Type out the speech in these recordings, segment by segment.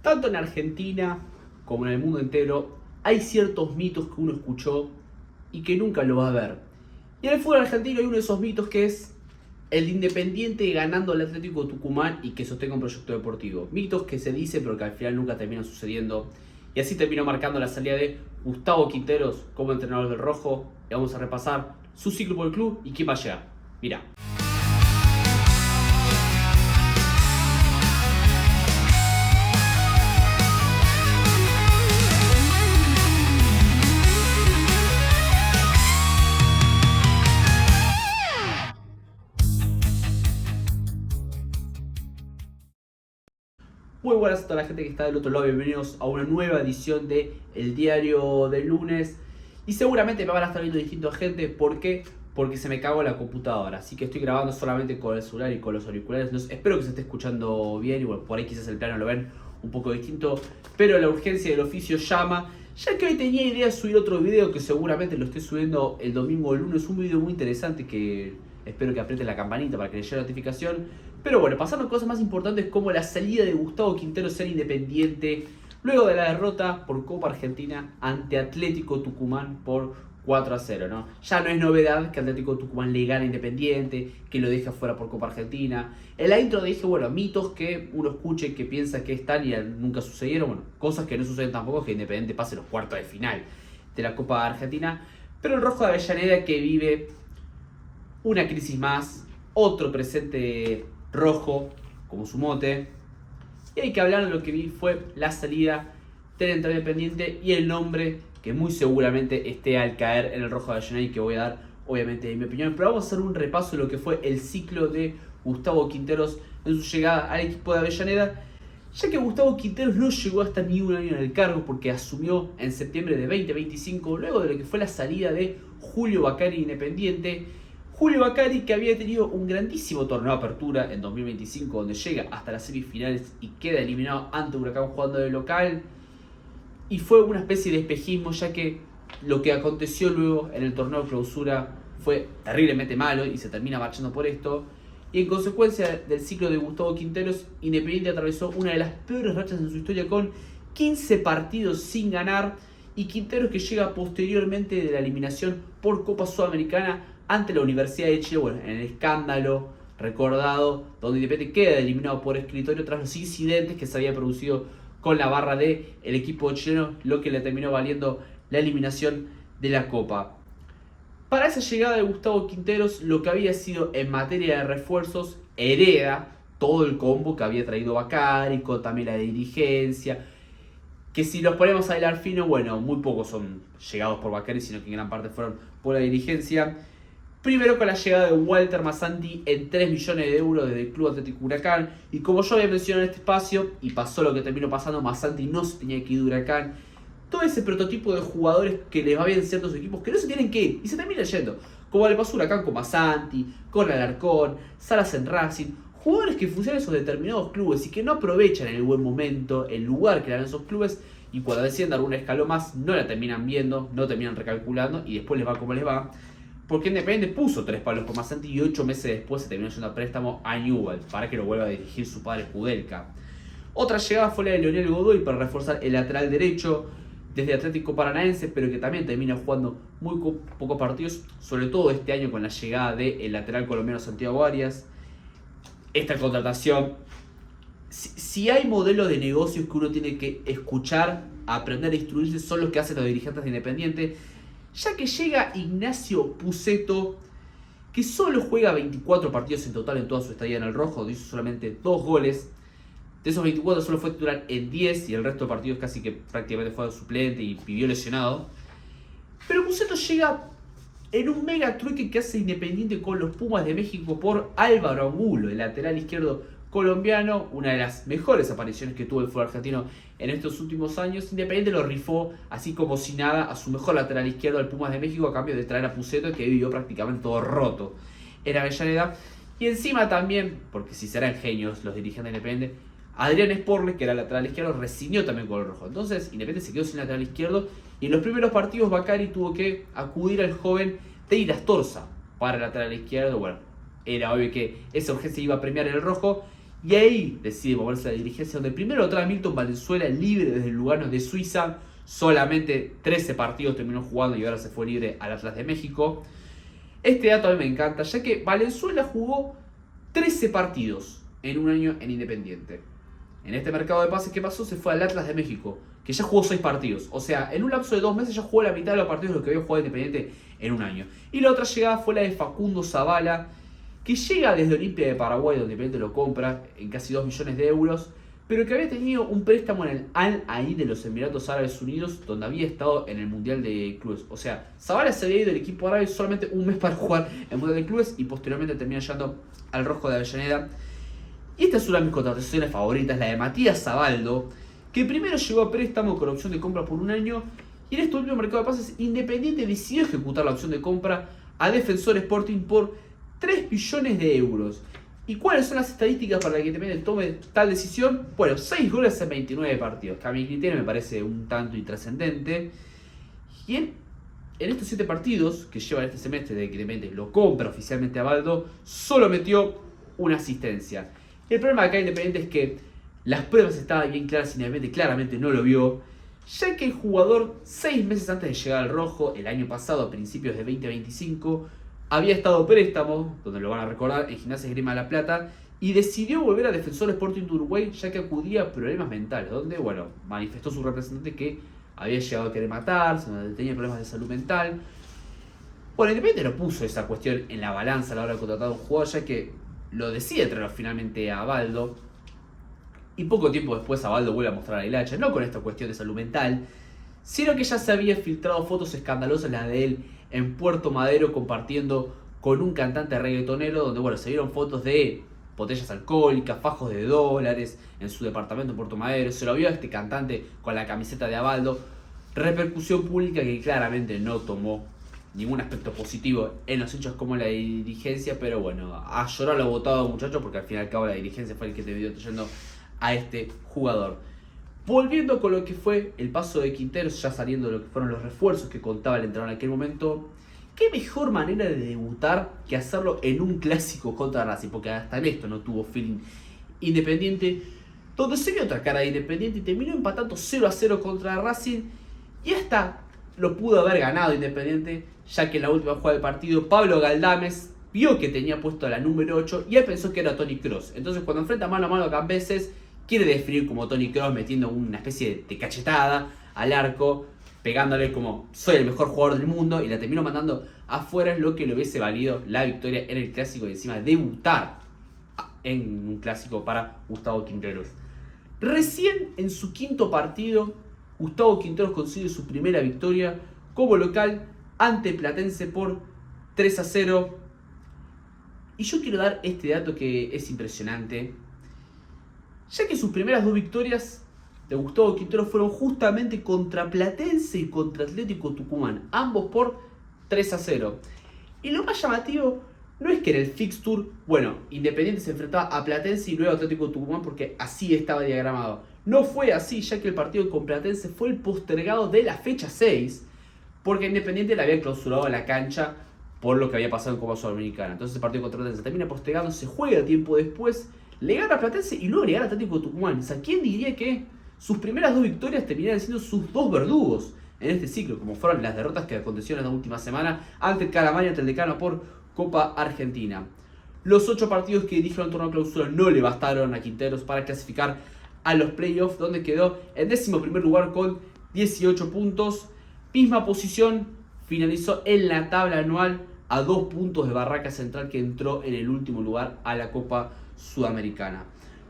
Tanto en Argentina como en el mundo entero hay ciertos mitos que uno escuchó y que nunca lo va a ver. Y en el fútbol argentino hay uno de esos mitos que es el de Independiente ganando al Atlético Tucumán y que sostenga un proyecto deportivo. Mitos que se dicen pero que al final nunca terminan sucediendo. Y así terminó marcando la salida de Gustavo Quinteros como entrenador del Rojo. Y vamos a repasar su ciclo por el club y quién va a llegar. Mirá. Muy buenas a toda la gente que está del otro lado, bienvenidos a una nueva edición de El Diario del Lunes. Y seguramente me van a estar viendo distinta gente, ¿por qué? Porque se me cagó la computadora, así que estoy grabando solamente con el celular y con los auriculares. Entonces, espero que se esté escuchando bien y bueno, por ahí quizás el plano lo ven un poco distinto, pero la urgencia del oficio llama. Ya que hoy tenía idea de subir otro video que seguramente lo estoy subiendo el domingo o el lunes, un video muy interesante que espero que aprieten la campanita para que les llegue la notificación. Pero bueno, pasando a cosas más importantes como la salida de Gustavo Quinteros ser Independiente luego de la derrota por Copa Argentina ante Atlético Tucumán por 4-0, ¿no? Ya no es novedad que Atlético Tucumán le gane a Independiente, que lo deje afuera por Copa Argentina. En la intro dije, bueno, mitos que uno escuche que piensa que están y nunca sucedieron. Bueno, cosas que no suceden tampoco, que Independiente pase los cuartos de final de la Copa Argentina. Pero el Rojo de Avellaneda que vive una crisis más, otro presente rojo, como su mote. Y hay que hablar de lo que vi fue la salida del entrenador Independiente y el nombre que muy seguramente esté al caer en el Rojo de Avellaneda y que voy a dar obviamente mi opinión. Pero vamos a hacer un repaso de lo que fue el ciclo de Gustavo Quinteros en su llegada al equipo de Avellaneda, ya que Gustavo Quinteros no llegó hasta ni un año en el cargo porque asumió en septiembre de 2025 luego de lo que fue la salida de Julio Bacari Independiente. Julio Bacari, que había tenido un grandísimo torneo de apertura en 2025 donde llega hasta las semifinales y queda eliminado ante Huracán jugando de local, y fue una especie de espejismo ya que lo que aconteció luego en el torneo de clausura fue terriblemente malo y se termina marchando por esto, y en consecuencia del ciclo de Gustavo Quinteros, Independiente atravesó una de las peores rachas en su historia con 15 partidos sin ganar, y Quinteros que llega posteriormente de la eliminación por Copa Sudamericana ante la Universidad de Chile, bueno, en el escándalo recordado, donde Independiente queda eliminado por escritorio tras los incidentes que se había producido con la barra del equipo chileno, lo que le terminó valiendo la eliminación de la Copa. Para esa llegada de Gustavo Quinteros, lo que había sido en materia de refuerzos, hereda todo el combo que había traído Bacari, con también la dirigencia, que si los ponemos a hilar fino, bueno, muy pocos son llegados por Bacari, sino que en gran parte fueron por la dirigencia. Primero con la llegada de Walter Mazzanti en 3 millones de euros desde el Club Atlético Huracán. Y como yo había mencionado en este espacio, y pasó lo que terminó pasando, Mazzanti no se tenía que ir de Huracán. Todo ese prototipo de jugadores que les va bien ciertos equipos que no se tienen que ir y se terminan yendo. Como le pasó a Huracán con Mazzanti, con Alarcón, Salas en Racing. Jugadores que funcionan en esos determinados clubes y que no aprovechan en el buen momento el lugar que dan esos clubes. Y cuando deciden dar un escalón más, no la terminan viendo, no terminan recalculando y después les va como les va. Porque Independiente puso 3 palos por Mazzanti y 8 meses después se terminó yendo a préstamo a Newell para que lo vuelva a dirigir su padre Kudelka. Otra llegada fue la de Leonel Godoy para reforzar el lateral derecho desde Atlético Paranaense, pero que también termina jugando muy pocos partidos, sobre todo este año con la llegada del lateral colombiano Santiago Arias. Esta contratación, si hay modelos de negocios que uno tiene que escuchar, aprender a instruirse, son los que hacen los dirigentes de Independiente. Ya que llega Ignacio Pusetto, que solo juega 24 partidos en total en toda su estadía en el Rojo, hizo solamente 2 goles. De esos 24 solo fue titular en 10 y el resto de partidos casi que prácticamente fue suplente y vivió lesionado. Pero Pusetto llega en un mega truque que hace Independiente con los Pumas de México por Álvaro Angulo, el lateral izquierdo colombiano, una de las mejores apariciones que tuvo el fútbol argentino en estos últimos años. Independiente lo rifó así como si nada a su mejor lateral izquierdo, al Pumas de México, a cambio de traer a Pusetto, que vivió prácticamente todo roto en Avellaneda. Y encima también, porque si serán genios los dirigentes de Independiente, Adrián Sporles, que era lateral izquierdo, rescindió también con el Rojo. Entonces Independiente se quedó sin lateral izquierdo y en los primeros partidos Bacari tuvo que acudir al joven Teir Astorza para el lateral izquierdo. Bueno, era obvio que esa urgencia iba a premiar el Rojo. Y ahí decide moverse a la dirigencia, donde primero lo trae Milton Valenzuela libre desde el Lugano de Suiza. Solamente 13 partidos terminó jugando y ahora se fue libre al Atlas de México. Este dato a mí me encanta, ya que Valenzuela jugó 13 partidos en un año en Independiente. En este mercado de pases, ¿qué pasó? Se fue al Atlas de México, que ya jugó 6 partidos. O sea, en un lapso de 2 meses ya jugó la mitad de los partidos de los que había jugado Independiente en un año. Y la otra llegada fue la de Facundo Zavala, que llega desde Olimpia de Paraguay, donde Independiente lo compra en casi 2 millones de euros, pero que había tenido un préstamo en el Al Ain de los Emiratos Árabes Unidos, donde había estado en el Mundial de Clubes. O sea, Zavala se había ido del equipo árabe solamente un mes para jugar en el Mundial de Clubes y posteriormente termina llegando al Rojo de Avellaneda. Y esta es una de mis contrataciones favoritas, la de Matías Zabaldo, que primero llegó a préstamo con opción de compra por un año, y en este último mercado de pases Independiente decidió ejecutar la opción de compra a Defensor Sporting por 3 millones de euros. ¿Y cuáles son las estadísticas para que Independiente tome tal decisión? Bueno, 6 goles en 29 partidos, que a mi criterio me parece un tanto intrascendente. Y en estos 7 partidos que lleva este semestre de que Independiente lo compra oficialmente a Baldo, solo metió una asistencia. El problema acá de Independiente es que las pruebas estaban bien claras y Independiente claramente no lo vio, ya que el jugador 6 meses antes de llegar al rojo, el año pasado, a principios de 2025, había estado préstamo, donde lo van a recordar, en Gimnasia Esgrima de La Plata, y decidió volver a Defensor Sporting de Uruguay, ya que acudía a problemas mentales, donde, bueno, manifestó su representante que había llegado a querer matarse, donde tenía problemas de salud mental. Bueno, Independiente no puso esa cuestión en la balanza a la hora de contratar a un jugador, ya que lo decide traer finalmente a Baldo. Y poco tiempo después a Baldo vuelve a mostrar a Hilacha, no con esta cuestión de salud mental, sino que ya se había filtrado fotos escandalosas, las de él en Puerto Madero compartiendo con un cantante reggaetonero, donde bueno, se vieron fotos de botellas alcohólicas, fajos de dólares en su departamento en Puerto Madero. Se lo vio a este cantante con la camiseta de Abaldo. Repercusión pública que claramente no tomó ningún aspecto positivo en los hechos como la dirigencia, pero bueno, a llorar lo votado muchachos, porque al fin y al cabo la dirigencia fue el que terminó trayendo a este jugador. Volviendo con lo que fue el paso de Quinteros, ya saliendo de lo que fueron los refuerzos que contaba el entrenador en aquel momento, qué mejor manera de debutar que hacerlo en un clásico contra Racing, porque hasta en esto no tuvo feeling Independiente, donde se vio otra cara de Independiente y terminó empatando 0-0 contra Racing, y hasta lo pudo haber ganado Independiente, ya que en la última jugada del partido Pablo Galdames vio que tenía puesto la número 8 y él pensó que era Toni Kroos. Entonces cuando enfrenta mano a mano a Cambeses, quiere definir como Toni Kroos, metiendo una especie de cachetada al arco, pegándole como soy el mejor jugador del mundo, y la terminó mandando afuera, es lo que le hubiese valido la victoria en el clásico y encima debutar en un clásico para Gustavo Quinteros. Recién en su quinto partido, Gustavo Quinteros consigue su primera victoria como local ante Platense por 3-0. Y yo quiero dar este dato que es impresionante, ya que sus primeras 2 victorias de Gustavo Quinteros fueron justamente contra Platense y contra Atlético Tucumán, ambos por 3-0. Y lo más llamativo no es que en el fixture, bueno, Independiente se enfrentaba a Platense y luego a Atlético Tucumán, porque así estaba diagramado. No fue así, ya que el partido con Platense fue el postergado de la fecha 6, porque Independiente le había clausurado la cancha por lo que había pasado en Copa Sudamericana. Entonces el partido contra Platense termina postergado, se juega tiempo después, le gana a Platense y luego le gana a Atlético Tucumán. O sea, ¿quién diría que sus primeras 2 victorias terminaron siendo sus 2 verdugos en este ciclo, como fueron las derrotas que acontecieron en la última semana ante el Calamari, ante el Decano por Copa Argentina? Los 8 partidos que dirigió el torneo de clausura no le bastaron a Quinteros para clasificar a los playoffs, donde quedó en 11º lugar con 18 puntos. Misma posición, finalizó en la tabla anual a 2 puntos de Barraca Central, que entró en el último lugar a la Copa Sudamericana.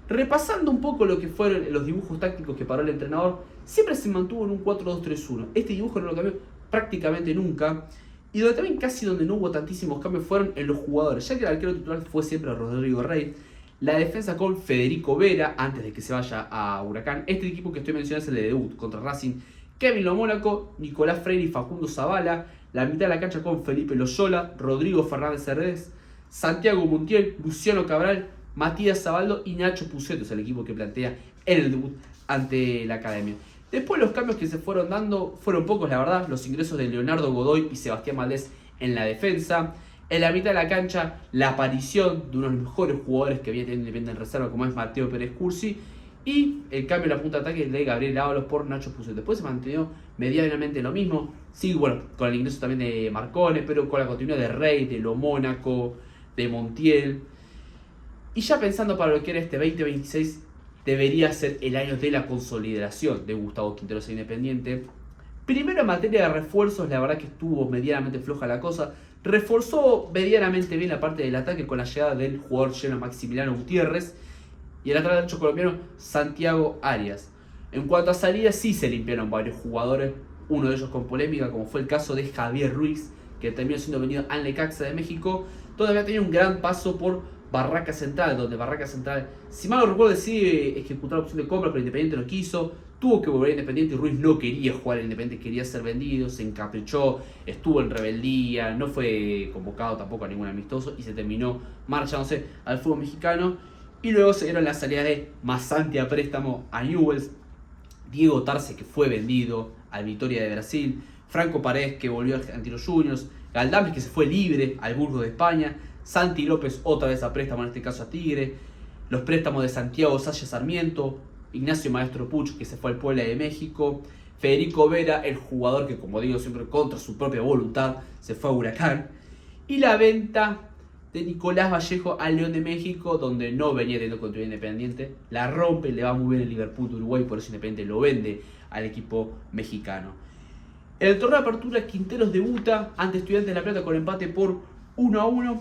Repasando un poco lo que fueron los dibujos tácticos que paró el entrenador, siempre se mantuvo en un 4-2-3-1. Este dibujo no lo cambió prácticamente nunca. Y donde también casi donde no hubo tantísimos cambios fueron en los jugadores, ya que el arquero titular fue siempre Rodrigo Rey. La defensa con Federico Vera, antes de que se vaya a Huracán. Este equipo que estoy mencionando es el de debut contra Racing. Kevin Lo Mónaco, Nicolás Freire y Facundo Zavala. La mitad de la cancha con Felipe Loyola, Rodrigo Fernández Cerdés, Santiago Montiel, Luciano Cabral, Matías Zabaldo y Nacho Puceto. Es el equipo que plantea en el debut ante la academia. Después los cambios que se fueron dando fueron pocos, la verdad. Los ingresos de Leonardo Godoy y Sebastián Valdés en la defensa. En la mitad de la cancha, la aparición de uno de los mejores jugadores que había tenido Independiente en reserva, como es Mateo Pérez Cursi, y el cambio de la punta de ataque de Gabriel Ábalos por Nacho Pucet. Después se mantenió medianamente lo mismo, sí, bueno, con el ingreso también de Marcones, pero con la continuidad de Rey, de Lo Mónaco, de Montiel. Y ya pensando para lo que era este 2026, debería ser el año de la consolidación de Gustavo Quinteros e Independiente. Primero en materia de refuerzos, la verdad que estuvo medianamente floja la cosa. Reforzó medianamente bien la parte del ataque con la llegada del jugador chileno Maximiliano Gutiérrez y el lateral derecho colombiano Santiago Arias. En cuanto a salidas, sí se limpiaron varios jugadores, uno de ellos con polémica, como fue el caso de Javier Ruiz, que terminó siendo vendido al Necaxa de México. Todavía tenía un gran paso por Barraca Central, donde Barraca Central, si mal no recuerdo, decide ejecutar la opción de compra, pero Independiente no quiso. Tuvo que volver a Independiente y Ruiz no quería jugar a Independiente, quería ser vendido, se encaprichó, estuvo en rebeldía, no fue convocado tampoco a ningún amistoso y se terminó marchándose al fútbol mexicano. Y luego se dieron las salidas de Masanti a préstamo a Newell's, Diego Tarce, que fue vendido al Vitória de Brasil, Franco Paredes, que volvió a Argentinos Juniors, Galdames, que se fue libre al Burgos de España, Santi López otra vez a préstamo, en este caso a Tigre, los préstamos de Santiago Saya Sarmiento, Ignacio Maestro Puch, que se fue al Puebla de México, Federico Vera, el jugador que, como digo siempre, contra su propia voluntad, se fue a Huracán, y la venta de Nicolás Vallejo al León de México, donde no venía teniendo control Independiente, la rompe, le va muy bien el Liverpool de Uruguay, por eso Independiente lo vende al equipo mexicano. En el torneo de apertura, Quinteros debuta ante Estudiantes de La Plata con empate por 1-1.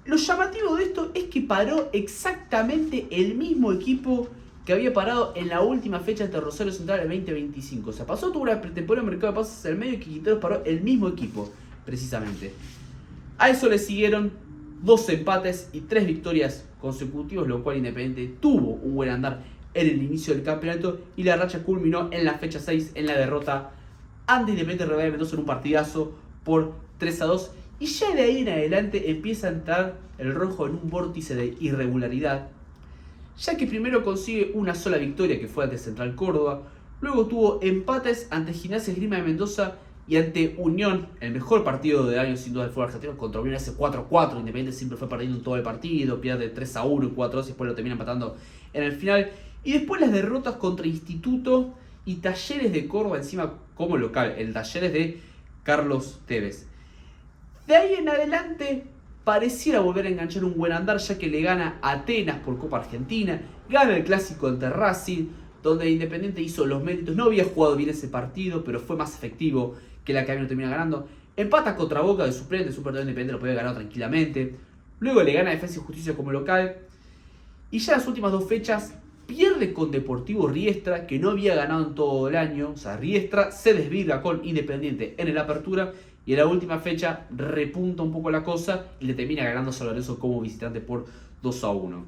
Lo llamativo de esto es que paró exactamente el mismo equipo que había parado en la última fecha ante Rosario Central del 2025. O sea, pasó toda una pretemporada de mercado de pases al medio y que Quinteros paró el mismo equipo, precisamente. A eso le siguieron 2 empates y 3 victorias consecutivas, lo cual Independiente tuvo un buen andar en el inicio del campeonato y la racha culminó en la fecha 6 en la derrota ante Independiente Rivadavia de Mendoza en un partidazo por 3-2. Y ya de ahí en adelante empieza a entrar el rojo en un vórtice de irregularidad, ya que primero consigue una sola victoria, que fue ante Central Córdoba, luego tuvo empates ante Gimnasia Esgrima de Mendoza y ante Unión, el mejor partido del año sin duda del fútbol argentino, contra Unión hace 4-4, Independiente siempre fue perdiendo todo el partido, pierde 3-1 y 4-2 y después lo termina empatando en el final, y después las derrotas contra Instituto y Talleres de Córdoba encima como local, el Talleres de Carlos Tevez. De ahí en adelante pareciera volver a enganchar un buen andar, ya que le gana a Atenas por Copa Argentina, gana el clásico ante Racing, donde Independiente hizo los méritos, no había jugado bien ese partido, pero fue más efectivo que la que había terminado ganando. Empata contra Boca de suplente, Independiente lo podía ganar tranquilamente. Luego le gana a Defensa y Justicia como local. Y ya en las últimas 2 fechas pierde con Deportivo Riestra, que no había ganado en todo el año. O sea, Riestra se desvirga con Independiente en el Apertura. Y en la última fecha repunta un poco la cosa y le termina ganando a San Lorenzo como visitante por 2-1.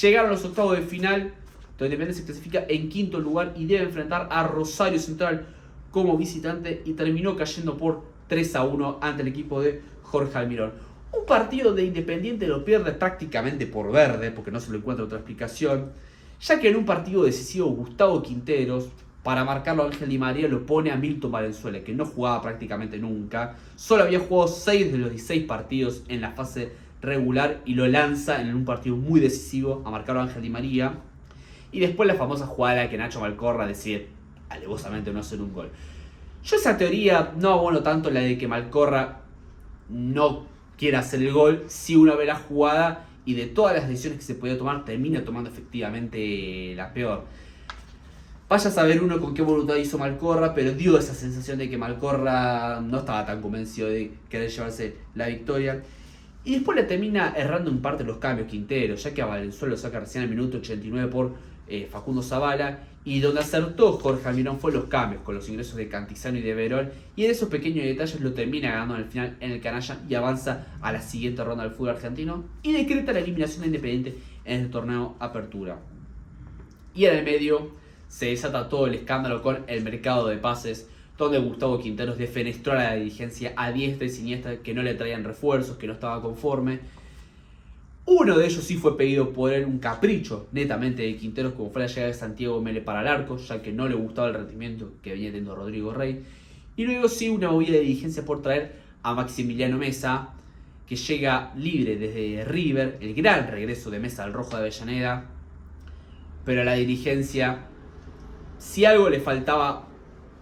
Llegaron a los octavos de final, donde Independiente se clasifica en quinto lugar y debe enfrentar a Rosario Central como visitante y terminó cayendo por 3-1 ante el equipo de Jorge Almirón. Un partido de Independiente lo pierde prácticamente por verde, porque no se lo encuentra otra explicación, ya que en un partido decisivo Gustavo Quinteros, para marcarlo a Ángel Di María, lo pone a Milton Valenzuela, que no jugaba prácticamente nunca. Solo había jugado 6 de los 16 partidos en la fase regular y lo lanza en un partido muy decisivo a marcarlo a Ángel Di María. Y después la famosa jugada que Nacho Malcorra decide alevosamente no hacer un gol. Yo esa teoría no abono tanto la de que Malcorra no quiera hacer el gol. Si uno ve la jugada y de todas las decisiones que se podía tomar, termina tomando efectivamente la peor. Vaya a saber uno con qué voluntad hizo Malcorra, pero dio esa sensación de que Malcorra no estaba tan convencido de querer llevarse la victoria. Y después le termina errando en parte los cambios Quinteros, ya que a Valenzuela lo saca recién al minuto 89 por Facundo Zavala. Y donde acertó Jorge Almirón fue los cambios, con los ingresos de Cantizano y de Verón. Y en esos pequeños detalles lo termina ganando al final en el canalla y avanza a la siguiente ronda del fútbol argentino. Y decreta la eliminación de Independiente en el torneo Apertura. Y en el medio se desata todo el escándalo con el mercado de pases, donde Gustavo Quinteros defenestró a la dirigencia a diestra y siniestra, que no le traían refuerzos, que no estaba conforme. Uno de ellos sí fue pedido por él, un capricho netamente de Quinteros, como fue la llegada de Santiago Mele para el arco, ya que no le gustaba el rendimiento que venía teniendo Rodrigo Rey. Y luego sí una movida de dirigencia por traer a Maximiliano Mesa, que llega libre desde River, el gran regreso de Mesa al Rojo de Avellaneda, pero a la dirigencia, si algo le faltaba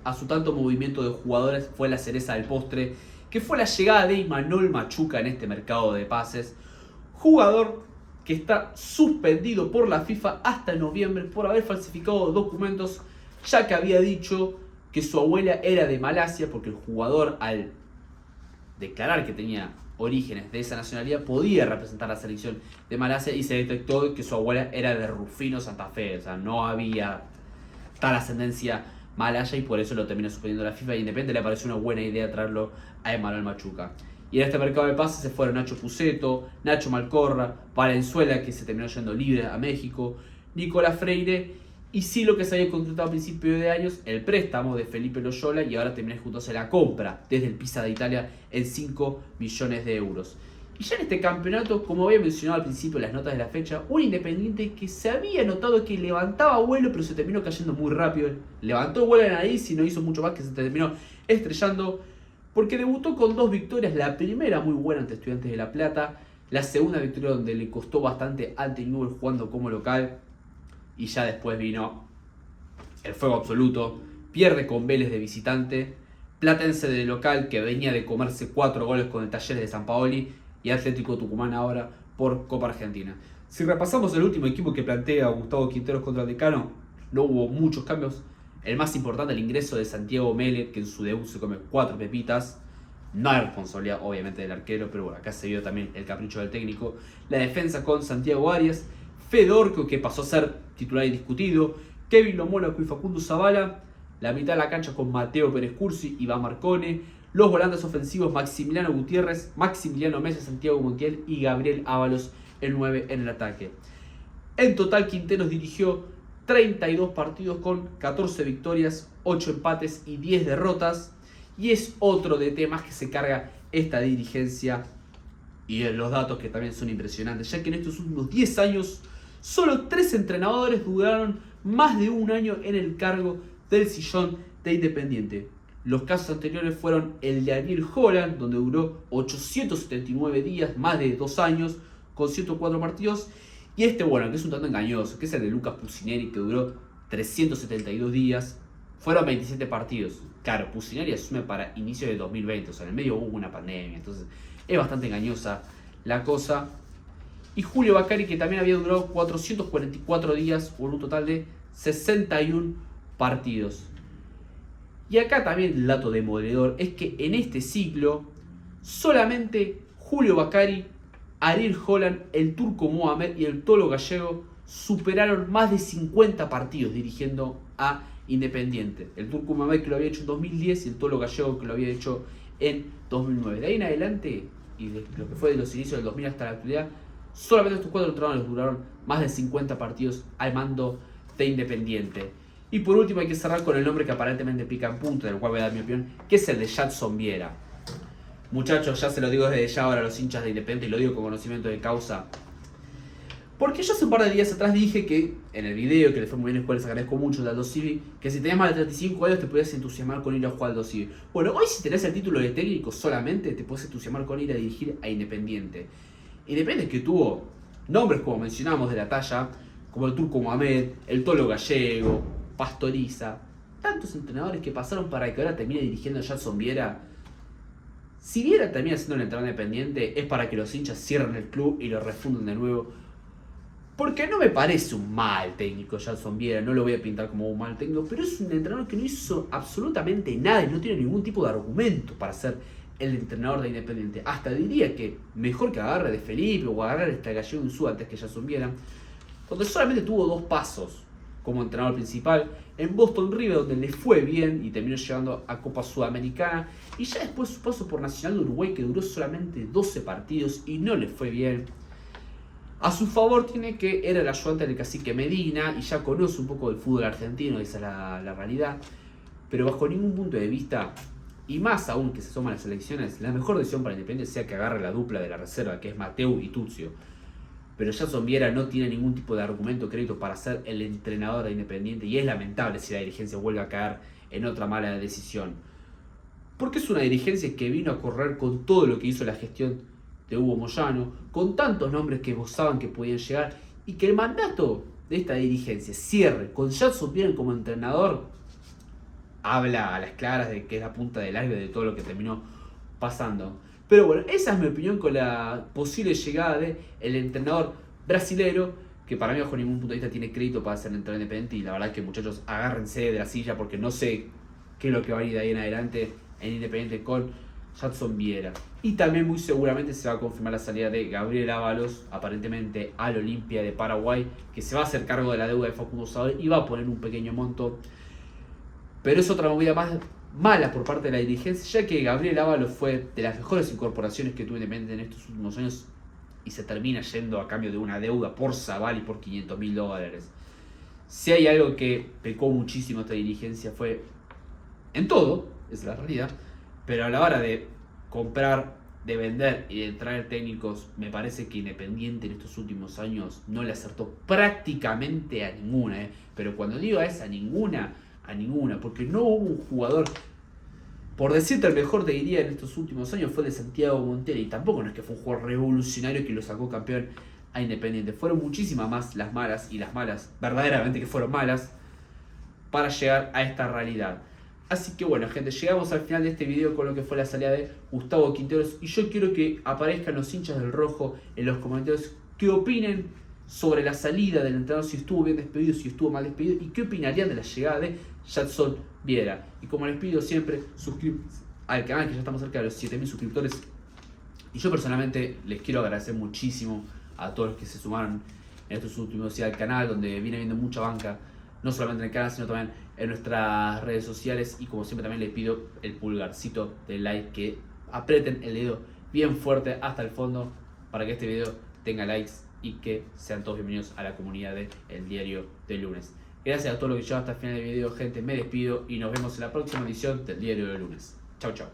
a su tanto movimiento de jugadores, fue la cereza del postre, que fue la llegada de Imanol Machuca en este mercado de pases, jugador que está suspendido por la FIFA hasta noviembre por haber falsificado documentos, ya que había dicho que su abuela era de Malasia, porque el jugador, al declarar que tenía orígenes de esa nacionalidad, podía representar la selección de Malasia, y se detectó que su abuela era de Rufino Santa Fe, o sea, no había tal ascendencia malaya, y por eso lo terminó suspendiendo la FIFA, y Independiente le pareció una buena idea traerlo a Imanol Machuca. Y en este mercado de pases se fueron Nacho Puceto, Nacho Malcorra, Valenzuela, que se terminó yendo libre a México, Nicolás Freire, y sí, lo que se había contratado a principios de años, el préstamo de Felipe Loyola, y ahora termina ejecutándose la compra desde el Pisa de Italia en 5 millones de euros. Y ya en este campeonato, como había mencionado al principio en las notas de la fecha, un Independiente que se había notado que levantaba vuelo, pero se terminó cayendo muy rápido. Levantó vuelo en la nariz y no hizo mucho más, que se terminó estrellando, porque debutó con 2 victorias. La primera muy buena ante Estudiantes de La Plata, la segunda victoria donde le costó bastante ante Newell's jugando como local, y ya después vino el fuego absoluto. Pierde con Vélez de visitante, Platense de local, que venía de comerse 4 goles con el Talleres de San Paoli, y Atlético Tucumán ahora por Copa Argentina. Si repasamos el último equipo que plantea Gustavo Quinteros contra el Decano, no hubo muchos cambios. El más importante, el ingreso de Santiago Mele, que en su debut se come 4 pepitas. No hay responsabilidad, obviamente, del arquero, pero bueno, acá se vio también el capricho del técnico. La defensa con Santiago Arias, Fedorco, que pasó a ser titular indiscutido, Kevin Lomónaco y Facundo Zavala. La mitad de la cancha con Mateo Pérez Cursi, Iván Marcone. Los volantes ofensivos Maximiliano Gutiérrez, Maximiliano Mesa, Santiago Montiel y Gabriel Ábalos, el 9 en el ataque. En total, Quinteros dirigió 32 partidos con 14 victorias, 8 empates y 10 derrotas. Y es otro de temas que se carga esta dirigencia, y en los datos que también son impresionantes, ya que en estos últimos 10 años solo 3 entrenadores duraron más de un año en el cargo del sillón de Independiente. Los casos anteriores fueron el de Ariel Holland, donde duró 879 días, más de 2 años, con 104 partidos. Y este, bueno, que es un tanto engañoso, que es el de Lucas Pusineri, que duró 372 días, fueron 27 partidos. Claro, Pusineri asume para inicio de 2020, o sea, en el medio hubo una pandemia, entonces es bastante engañosa la cosa. Y Julio Bacari, que también había durado 444 días, por un total de 61 partidos. Y acá también el dato demoledor es que en este ciclo solamente Julio Bacari, Ariel Holland, el Turco Mohamed y el Tolo Gallego superaron más de 50 partidos dirigiendo a Independiente. El Turco Mohamed, que lo había hecho en 2010, y el Tolo Gallego, que lo había hecho en 2009. De ahí en adelante, y de lo que fue de los inicios del 2000 hasta la actualidad, solamente estos 4 entrenadores duraron más de 50 partidos al mando de Independiente. Y por último hay que cerrar con el nombre que aparentemente pica en punto, del cual voy a dar mi opinión, que es el de Jadson Viera. Muchachos, ya se lo digo desde ya ahora a los hinchas de Independiente, y lo digo con conocimiento de causa, porque yo hace un par de días atrás dije que, en el video, que le fue muy bien, el cual les agradezco mucho, de Aldo Civi, que si tenías más de 35 años te podías entusiasmar con ir a jugar al Aldo Civi. Bueno, hoy si tenés el título de técnico solamente, te podés entusiasmar con ir a dirigir a Independiente. Independiente que tuvo nombres, como mencionamos, de la talla, como el Turco Mohamed, el Tolo Gallego, Pastoriza, tantos entrenadores que pasaron para que ahora termine dirigiendo a Jadson Viera. Si Viera termina siendo el entrenador independiente, es para que los hinchas cierren el club y lo refundan de nuevo. Porque no me parece un mal técnico Jadson Viera, no lo voy a pintar como un mal técnico, pero es un entrenador que no hizo absolutamente nada y no tiene ningún tipo de argumento para ser el entrenador de Independiente. Hasta diría que mejor que agarre de Felipe o agarrar este Gallego Insúa antes que Jadson Viera, donde solamente tuvo 2 pasos como entrenador principal, en Boston River, donde le fue bien y terminó llegando a Copa Sudamericana, y ya después su paso por Nacional de Uruguay, que duró solamente 12 partidos y no le fue bien. A su favor tiene que era el ayudante del cacique Medina y ya conoce un poco del fútbol argentino, esa es la realidad, pero bajo ningún punto de vista, y más aún que se suman las elecciones, la mejor decisión para Independiente sea que agarre la dupla de la reserva, que es Mateu y Tuccio. Pero Jadson Viera no tiene ningún tipo de argumento o crédito para ser el entrenador de Independiente, y es lamentable si la dirigencia vuelve a caer en otra mala decisión. Porque es una dirigencia que vino a correr con todo lo que hizo la gestión de Hugo Moyano, con tantos nombres que gozaban que podían llegar, y que el mandato de esta dirigencia cierre con Jadson Viera como entrenador, habla a las claras de que es la punta del iceberg de todo lo que terminó pasando. Pero bueno, esa es mi opinión con la posible llegada del entrenador brasilero, que para mí bajo ningún punto de vista tiene crédito para ser entrenador independiente, y la verdad que muchachos, agárrense de la silla porque no sé qué es lo que va a ir de ahí en adelante en Independiente con Jadson Viera. Y también muy seguramente se va a confirmar la salida de Gabriel Ábalos, aparentemente al Olimpia de Paraguay, que se va a hacer cargo de la deuda de Facundo Saber y va a poner un pequeño monto. Pero es otra movida más mala por parte de la dirigencia, ya que Gabriel Ábalos fue de las mejores incorporaciones que tuvo Independiente en estos últimos años y se termina yendo a cambio de una deuda por Zabal y por $500.000. Si hay algo que pecó muchísimo esta dirigencia fue en todo, es la realidad, pero a la hora de comprar, de vender y de traer técnicos, me parece que Independiente en estos últimos años no le acertó prácticamente a ninguna, pero cuando digo a ninguna, porque no hubo un jugador, por decirte el mejor te diría en estos últimos años fue el de Santiago Montero, y tampoco no es que fue un jugador revolucionario que lo sacó campeón a Independiente, fueron muchísimas más las malas, y las malas verdaderamente que fueron malas, para llegar a esta realidad. Así que bueno, gente, llegamos al final de este video con lo que fue la salida de Gustavo Quinteros, y yo quiero que aparezcan los hinchas del rojo en los comentarios que opinen sobre la salida del entrenador, si estuvo bien despedido, si estuvo mal despedido, y qué opinarían de la llegada de Jadson Viera. Y como les pido siempre, suscríbanse al canal, que ya estamos cerca de los 7.000 suscriptores, y yo personalmente les quiero agradecer muchísimo a todos los que se sumaron en estos últimos días al canal, donde viene viendo mucha banca, no solamente en el canal, sino también en nuestras redes sociales. Y como siempre también les pido el pulgarcito de like, que aprieten el dedo bien fuerte hasta el fondo para que este video tenga likes y que sean todos bienvenidos a la comunidad de El Diario del Lunes. Gracias a todos los que llegaron hasta el final del video, gente, me despido y nos vemos en la próxima edición del Diario del Lunes. Chau, chau.